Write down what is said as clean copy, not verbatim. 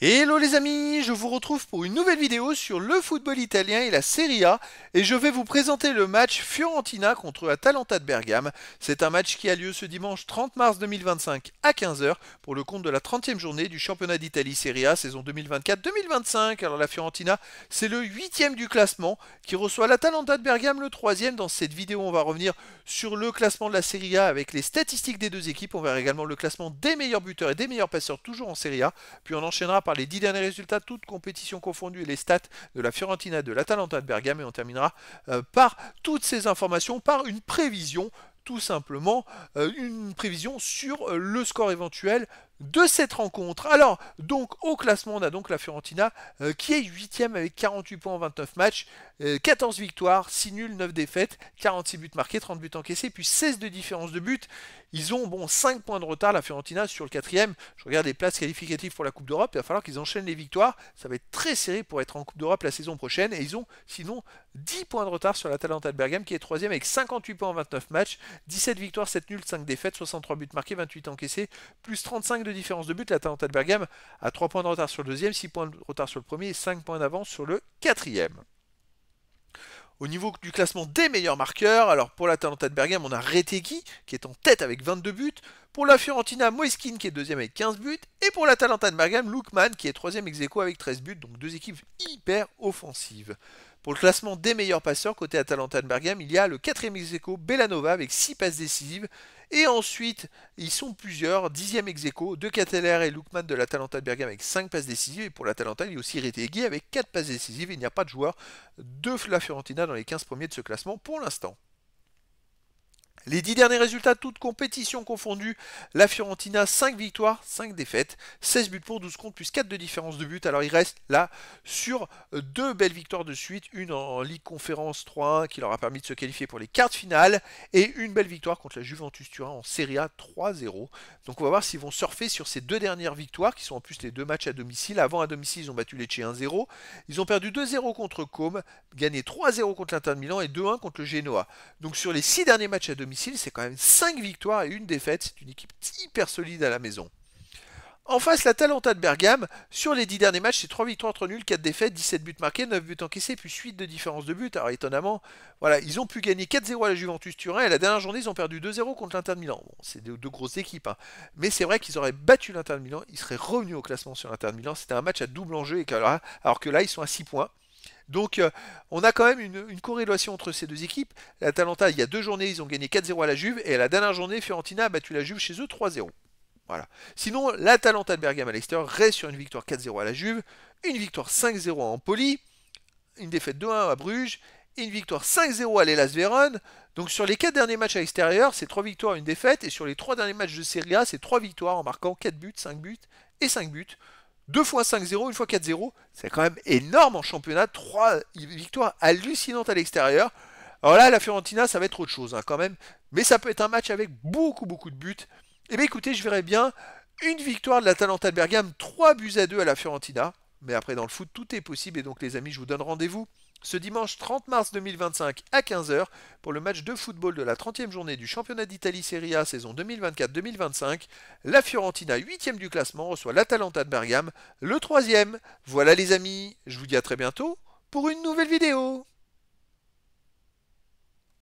Hello les amis, je vous retrouve pour une nouvelle vidéo sur le football italien et la Serie A et je vais vous présenter le match Fiorentina contre Atalanta de Bergame. C'est un match qui a lieu ce dimanche 30 mars 2025 à 15 h pour le compte de la 30e journée du championnat d'Italie Serie A saison 2024-2025. Alors la Fiorentina, c'est le 8e du classement qui reçoit l'Atalanta de Bergame le 3e. Dans cette vidéo, on va revenir sur le classement de la Serie A avec les statistiques des deux équipes. On verra également le classement des meilleurs buteurs et des meilleurs passeurs toujours en Serie A. Puis on enchaînera par les 10 derniers résultats, toutes compétitions confondues et les stats de la Fiorentina et de l'Atalanta de Bergame. Et on terminera par toutes ces informations, par une prévision, tout simplement, une prévision sur le score éventuel de cette rencontre. Alors, donc, au classement, on a donc la Fiorentina qui est 8e avec 48 points en 29 matchs, 14 victoires, 6 nuls, 9 défaites, 46 buts marqués, 30 buts encaissés, puis 16 de différence de but. Ils ont 5 points de retard, la Fiorentina, sur le 4e. Je regarde les places qualificatives pour la Coupe d'Europe. Il va falloir qu'ils enchaînent les victoires. Ça va être très serré pour être en Coupe d'Europe la saison prochaine. Et ils ont sinon 10 points de retard sur l'Atalanta de Bergame qui est 3e avec 58 points en 29 matchs, 17 victoires, 7 nuls, 5 défaites, 63 buts marqués, 28 encaissés, plus 35 de différence de but. L'Atalanta de Bergame a 3 points de retard sur le 2e, 6 points de retard sur le premier et 5 points d'avance sur le 4e. Au niveau du classement des meilleurs marqueurs, alors pour l'Atalanta de Bergame, on a Retegui qui est en tête avec 22 buts. Pour la Fiorentina, Moiskin qui est 2e avec 15 buts. Et pour l'Atalanta de Bergame, Lookman qui est 3e ex aequo avec 13 buts. Donc deux équipes hyper offensives. Pour le classement des meilleurs passeurs, côté Atalanta de Bergame, il y a le 4e ex aequo Bellanova avec 6 passes décisives. Et ensuite, ils sont plusieurs, 10e ex aequo, De Ketelaere et Lookman de l'Atalanta de Bergame avec 5 passes décisives. Et pour l'Atalanta, il y a aussi Retegui avec 4 passes décisives. Il n'y a pas de joueur de la Fiorentina dans les 15 premiers de ce classement pour l'instant. Les 10 derniers résultats, toutes compétitions confondues, la Fiorentina 5 victoires, 5 défaites, 16 buts pour 12 contre, plus 4 de différence de but. Alors il reste là sur 2 belles victoires de suite, une en Ligue Conférence 3-1 qui leur a permis de se qualifier pour les quarts de finale, et une belle victoire contre la Juventus Turin en Serie A 3-0. Donc on va voir s'ils vont surfer sur ces deux dernières victoires, qui sont en plus les deux matchs à domicile. Avant à domicile, ils ont battu Lecce 1-0, ils ont perdu 2-0 contre Côme, gagné 3-0 contre l'Inter de Milan et 2-1 contre le Genoa. Donc sur les 6 derniers matchs à domicile, c'est quand même 5 victoires et une défaite. C'est une équipe hyper solide à la maison. En face, l'Atalanta de Bergame, sur les 10 derniers matchs, c'est 3 victoires, 3 nuls, 4 défaites, 17 buts marqués, 9 buts encaissés, puis 8 de différence de but. Alors étonnamment, voilà, ils ont pu gagner 4-0 à la Juventus Turin et la dernière journée, ils ont perdu 2-0 contre l'Inter de Milan. Bon, c'est deux grosses équipes, hein. Mais c'est vrai qu'ils auraient battu l'Inter de Milan, ils seraient revenus au classement sur l'Inter de Milan. C'était un match à double enjeu, alors que là, ils sont à 6 points. Donc on a quand même une corrélation entre ces deux équipes. L'Atalanta, il y a 2 journées, ils ont gagné 4-0 à la Juve, et à la dernière journée, Fiorentina a battu la Juve chez eux 3-0. Voilà. Sinon, l'Atalanta de Bergame à l'extérieur reste sur une victoire 4-0 à la Juve, une victoire 5-0 à Empoli, une défaite 2-1 à Bruges, et une victoire 5-0 à l'Hellas Vérone. Donc sur les 4 derniers matchs à l'extérieur, c'est 3 victoires, une défaite, et sur les 3 derniers matchs de Serie A, c'est 3 victoires en marquant 4 buts, 5 buts et 5 buts. 2 fois 5-0, une fois 4-0, c'est quand même énorme en championnat, 3 victoires hallucinantes à l'extérieur. Alors là, la Fiorentina, ça va être autre chose, hein, quand même, mais ça peut être un match avec beaucoup de buts. Et bien écoutez, je verrais bien une victoire de l'Atalanta de Bergame, 3-2 à la Fiorentina, mais après dans le foot, tout est possible, et donc les amis, je vous donne rendez-vous ce dimanche 30 mars 2025 à 15 h pour le match de football de la 30e journée du championnat d'Italie Serie A saison 2024-2025. La Fiorentina, 8e du classement, reçoit l'Atalanta de Bergame, le 3e. Voilà les amis, je vous dis à très bientôt pour une nouvelle vidéo.